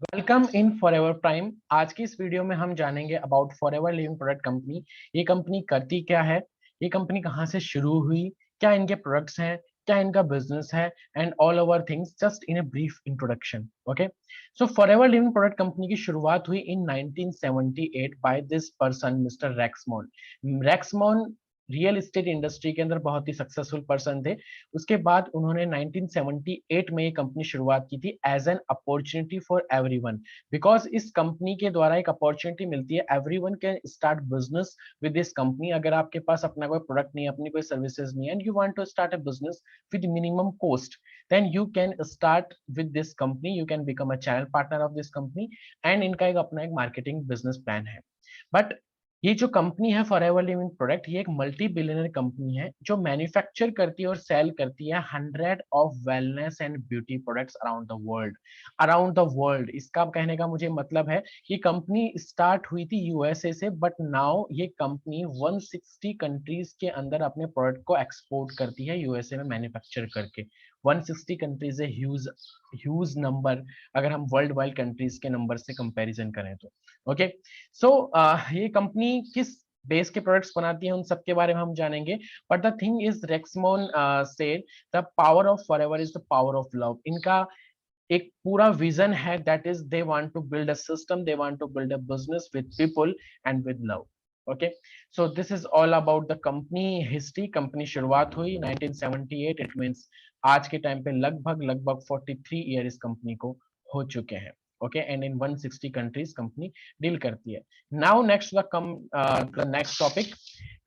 Welcome in forever prime. आज की इस वीडियो में हम जानेंगे about forever Living product company. ये कंपनी करती क्या है, ये कंपनी कहाँ से शुरू हुई, क्या इनके प्रोडक्ट्स हैं, क्या इनका बिजनेस है, and all over things just in a brief introduction. Okay, so Forever Living product company की शुरुआत हुई in 1978 by this person mister Rex Maughan. Rex Maughan real estate industry के अंदर बहुत ही सक्सेसफुल पर्सन थे। उसके बाद उन्होंने 1978 में ये कंपनी शुरुआत की थी as an opportunity for everyone, because इस कंपनी के द्वारा एक अपॉर्चुनिटी मिलती है। Everyone can start business with this company. अगर आपके पास अपना कोई प्रोडक्ट नहीं है, अपनी कोई सर्विसेज नहीं है, and you want to start a business with minimum cost, then you can start with this company, you can become a channel partner of this company. And इनका एक अपना एक मार्केटिंग बिजनेस प्लान है। But ये जो company है forever Living product, ये एक मल्टी बिलियनर कंपनी है जो मैन्युफैक्चर करती है और सेल करती है 100 of wellness and beauty products around the world. Around the world, इसका कहने का मुझे मतलब है कि कंपनी स्टार्ट हुई थी यूएसए से, बट नाउ ये कंपनी 160 कंट्रीज के अंदर अपने प्रोडक्ट को एक्सपोर्ट करती है यूएसए में मैन्युफैक्चर करके। 160 कंट्रीज है ह्यूज ह्यूज नंबर, अगर हम वर्ल्ड वाइड कंट्रीज के नंबर से कंपैरिजन करें तो। ओके, सो ये कंपनी किस बेस के प्रोडक्ट्स बनाती है उन सब के बारे में हम जानेंगे। But the thing is Rex Maughan said the power of Forever is the power of love. इनका एक पूरा विजन है, that is they want to build a system, they want to build a business with people and with love. Okay, so this is all about the company history. Company शुरुआत हुई 1978, it means आज के time पे लगभग लगभग 43 year इस company को हो चुके हैं। Okay, and in 160 countries company deal करती है। Now next the next topic,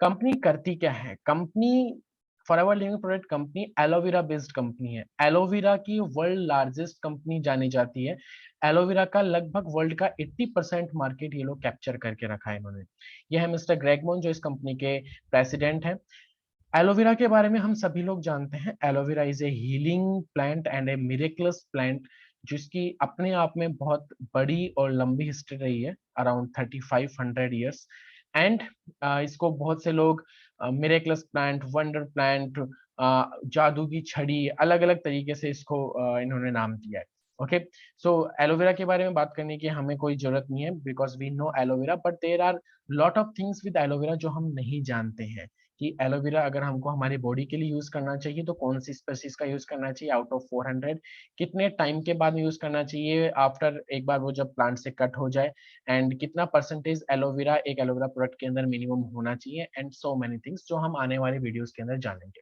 company करती क्या है। Company forever Living product company aloe vera based company है। एलोवेरा की वर्ल्ड लार्जेस्ट कंपनी जानी जाती है। एलोवेरा का लगभग वर्ल्ड का 80% मार्केट ये लोग कैप्चर करके रखा है इन्होंने। ये है मिस्टर ग्रेगमोन जो इस कंपनी के प्रेसिडेंट है। एलोवेरा के बारे में हम सभी लोग जानते हैं, aloe vera is a healing plant and A miracles plant, जिसकी अपने आप में बहुत बड़ी और लंबी हिस्ट्री रही है, अराउंड 3500 ईयर्स। एंड इसको बहुत से लोग मिरेकलस प्लांट, वंडर प्लांट, जादू की छड़ी, अलग अलग तरीके से इसको इन्होंने नाम दिया है। ओके, सो एलोवेरा के बारे में बात करने की हमें कोई जरूरत नहीं है, because we know aloe vera, but there are lot of things with aloe vera जो हम नहीं जानते हैं। कि एलोवेरा अगर हमको हमारी बॉडी के लिए यूज करना चाहिए तो कौन सी स्पेसीज का यूज करना चाहिए आउट ऑफ 400, कितने टाइम के बाद यूज करना चाहिए आफ्टर एक बार वो जब प्लांट से कट हो जाए, एंड कितना परसेंटेज एलोवेरा एक एलोवेरा प्रोडक्ट के अंदर मिनिमम होना चाहिए, एंड सो मेनी थिंग्स जो हम आने वाले वीडियोस के अंदर जानेंगे।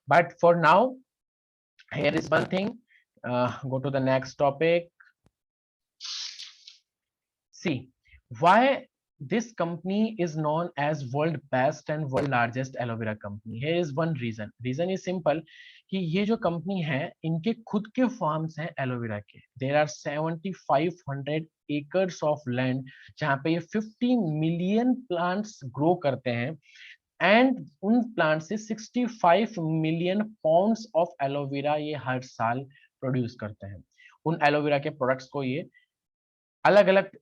But for now here is one thing, go to the next topic. See, why this company is known as world best and world largest aloe vera company. Here is one reason. Reason is simple कि ये जो company है इनके खुद के farms हैं aloe vera के। There are 7500 acres of land जहाँ पे ये 15 मिलियन प्लांट्स ग्रो करते हैं, एंड उन प्लांट से 65 मिलियन पाउंड्स ऑफ एलोवेरा ये हर साल प्रोड्यूस करते हैं। उन एलोवेरा के प्रोडक्ट्स को ये अलग अलग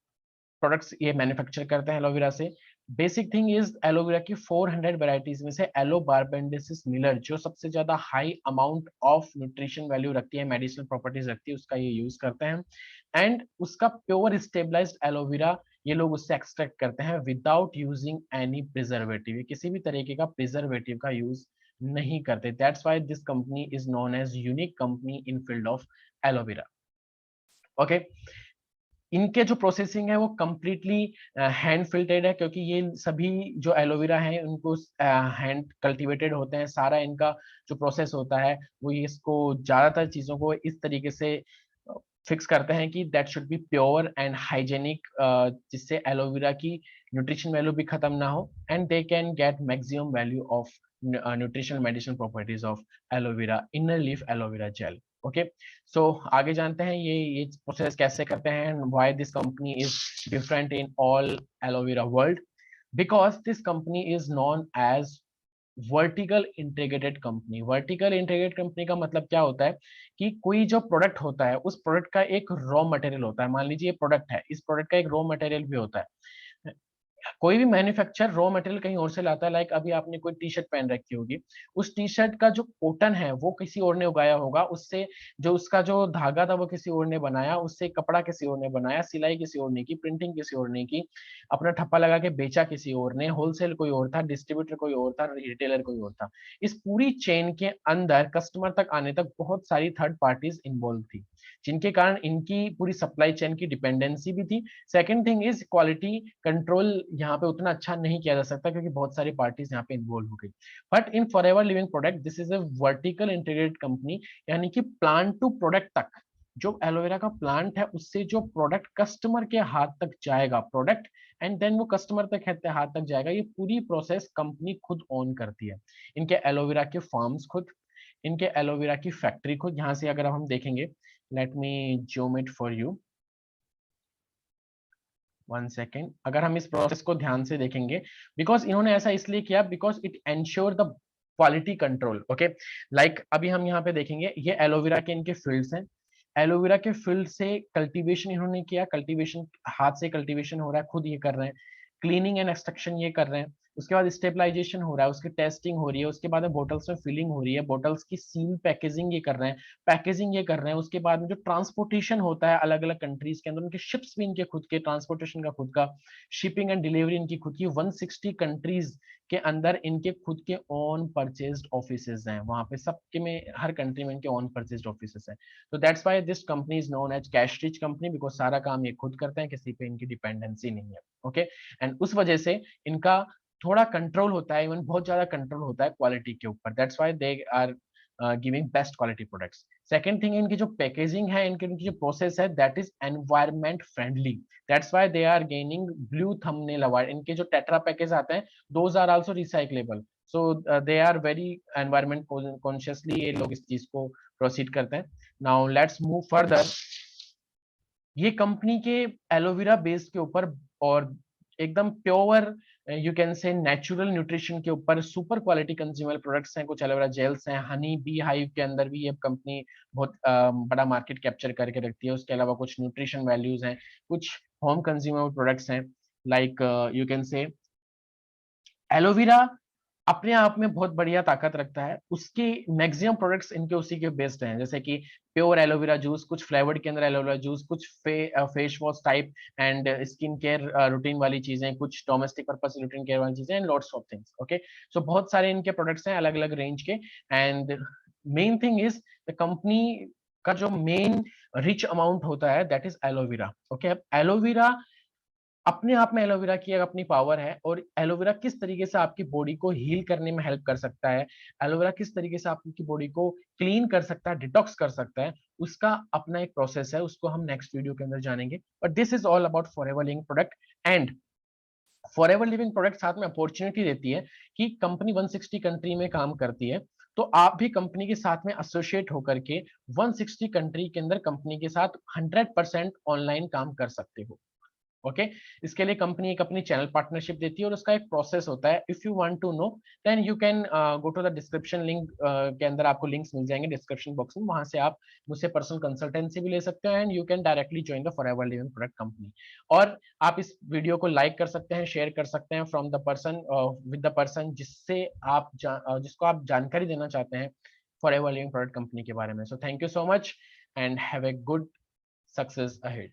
प्रोडक्ट्स ये मैन्युफैक्चर करते हैं एलोवेरा से। बेसिक थिंग इज एलोवेरा की 400 वेराइटीज में से एलो बारबेंडेसिस मिलर जो सबसे ज्यादा high amount of nutrition value रखती है, मेडिसिनल प्रॉपर्टीज रखती है, उसका ये यूज करते हैं। एंड उसका प्योर स्टेबलाइज्ड एलोवेरा ये लोग उससे एक्सट्रैक्ट करते हैं विदाउट यूजिंग एनी प्रिजर्वेटिव। किसी भी तरीके का प्रिजर्वेटिव का यूज नहीं करते। That's why this company is known as unique company in field of aloe vera. Okay, इनके जो प्रोसेसिंग है वो कम्प्लीटली हैंड फिल्टर्ड है, क्योंकि ये सभी जो एलोवेरा है उनको हैंड कल्टीवेटेड होते हैं। सारा इनका जो प्रोसेस होता है वो ये इसको ज्यादातर चीजों को इस तरीके से फिक्स करते हैं कि that should be pure and hygienic, जिससे एलोवेरा की न्यूट्रिशन वैल्यू भी खत्म ना हो, and they can get maximum value of nutritional medicine properties of aloe vera inner leaf aloe vera gel. Okay, so आगे जानते हैं ये प्रोसेस कैसे करते हैं, why this company is different in all aloe vera world. Because this company is known as vertical integrated company. Vertical integrated company का मतलब क्या होता है कि कोई जो प्रोडक्ट होता है उस प्रोडक्ट का एक रॉ मटेरियल होता है। मान लीजिए ये प्रोडक्ट है, इस प्रोडक्ट का एक रॉ मटेरियल भी होता है। कोई भी मैन्युफैक्चर रॉ मटेरियल कहीं और से लाता है, लाइक अभी आपने कोई टी शर्ट पहन रखी होगी, उस टी शर्ट का जो कॉटन है वो किसी और ने उगाया होगा, उससे जो उसका जो धागा था वो किसी और ने बनाया, उससे कपड़ा किसी और ने बनाया, सिलाई किसी और ने की, प्रिंटिंग किसी और ने की, अपना ठप्पा लगा के बेचा किसी और ने, होलसेल कोई और था, डिस्ट्रीब्यूटर कोई और था, रिटेलर कोई और था। इस पूरी चेन के अंदर कस्टमर तक आने तक बहुत सारी थर्ड पार्टीज इन्वॉल्व थी, जिनके कारण इनकी पूरी सप्लाई चेन की डिपेंडेंसी भी थी। Second thing is quality control यहाँ पे उतना अच्छा नहीं किया जा सकता क्योंकि बहुत सारी पार्टीज यहाँ पे इन्वॉल्व हो गई। But in forever Living product this is a vertical integrated company, यानी कि प्लांट टू प्रोडक्ट तक, जो एलोवेरा का प्लांट है उससे जो प्रोडक्ट कस्टमर के हाथ तक जाएगा, प्रोडक्ट एंड देन वो कस्टमर तक हाथ तक जाएगा, ये पूरी प्रोसेस कंपनी खुद ओन करती है। इनके एलोवेरा के फार्म्स खुद, इनके एलोवेरा की फैक्ट्री खुद। यहाँ से अगर हम देखेंगे, let me zoom it for you, one second, अगर हम इस प्रोसेस को ध्यान से देखेंगे, बिकॉज इन्होंने ऐसा इसलिए किया because it ensure the quality control. Okay, like अभी हम यहाँ पे देखेंगे, ये एलोवेरा के इनके फील्ड्स हैं, एलोवेरा के फील्ड से कल्टीवेशन इन्होंने किया, कल्टीवेशन हाथ से कल्टीवेशन हो रहा है, खुद ये कर रहे हैं, क्लीनिंग एंड एक्सट्रैक्शन ये कर रहे हैं, उसके बाद स्टेबलाइजेशन हो रहा है, उसकी टेस्टिंग हो रही है, उसके बाद बोटल्स में फिलिंग हो रही है, बोटल्स की सील पैकेजिंग ये कर रहे हैं, पैकेजिंग ये कर रहे हैं, उसके बाद में जो ट्रांसपोर्टेशन होता है अलग अलग कंट्रीज के अंदर, उनके शिप्स भी इनके खुद के, ट्रांसपोर्टेशन का खुद का, शिपिंग एंड डिलीवरी इनकी खुद की, 160 कंट्रीज के अंदर इनके खुद के ऑन परचेज्ड ऑफिसेज हैं, वहां पे सबके में हर कंट्री में इनके ऑन परचेज्ड ऑफिसेज हैं। तो that's why this company is known as cash rich company, because सारा काम ये खुद करते हैं, किसी पे इनकी डिपेंडेंसी नहीं है। ओके, एंड उस वजह से इनका थोड़ा कंट्रोल होता है, इवन बहुत ज्यादा कंट्रोल होता है क्वालिटी के ऊपर, that's why they are giving best quality products. Second thing, इनकी जो पैकेजिंग है, इनकी जो प्रोसेस है, that is environment friendly, that's why they are gaining blue thumbnail award. इनके जो टेट्रा पैकेज आते हैं, those are also recyclable, so they are very environment consciously ये लोग इस चीज को प्रोसीड करते हैं। Now let's move further. ये कंपनी के एलोवेरा बेस के ऊपर और एकदम pure, you can say natural nutrition के ऊपर सुपर क्वालिटी कंज्यूमर प्रोडक्ट्स हैं, कुछ एलोवेरा जेल्स हैं, हनी बी हाइव के अंदर भी ये कंपनी बहुत बड़ा मार्केट कैप्चर करके रखती है। उसके अलावा कुछ न्यूट्रिशन वैल्यूज हैं, कुछ होम कंज्यूमर प्रोडक्ट्स हैं, like you can say aloe vera अपने आप में बहुत बढ़िया ताकत रखता है, उसके मैक्सिमम प्रोडक्ट्स इनके उसी के बेस्ड हैं, जैसे कि प्योर एलोवेरा जूस, कुछ फ्लेवर्ड के अंदर एलोवेरा जूस, कुछ face wash type and skin care routine वाली चीजें, कुछ डोमेस्टिक पर्पस रूटीन केयर वाली चीजें, and lots of things. Okay, so बहुत सारे इनके प्रोडक्ट्स हैं अलग अलग रेंज के। And main thing is the company का जो मेन रिच अमाउंट होता है दैट इज एलोवेरा। ओके, अब एलोवेरा अपने आप में एलोवेरा की एक अपनी पावर है, और एलोवेरा किस तरीके से आपकी बॉडी को हील करने में हेल्प कर सकता है, एलोवेरा किस तरीके से आपकी बॉडी को क्लीन कर सकता है, डिटॉक्स कर सकता है, उसका अपना एक प्रोसेस है, उसको हम नेक्स्ट वीडियो के अंदर जानेंगे। But this is all about forever Living product. And forever Living product साथ में अपॉर्चुनिटी देती है कि कंपनी 160 कंट्री में काम करती है, तो आप भी कंपनी के साथ में एसोसिएट होकर के 160 कंट्री के अंदर कंपनी के साथ 100% ऑनलाइन काम कर सकते हो। ओके, इसके लिए कंपनी एक अपनी चैनल पार्टनरशिप देती है, और उसका एक प्रोसेस होता है। If you want to know then you can go to the description link, के अंदर आपको लिंक्स मिल जाएंगे डिस्क्रिप्शन बॉक्स में, वहां से आप मुझसे पर्सनल कंसल्टेंसी भी ले सकते हो, and you can directly join the forever Living product company. और आप इस वीडियो को लाइक कर सकते हैं, शेयर कर सकते हैं from the person, with the person जिससे आप जिसको आप जानकारी देना चाहते हैं फॉरएवर लिविंग प्रोडक्ट कंपनी के बारे में। So thank you so much and have a good success ahead.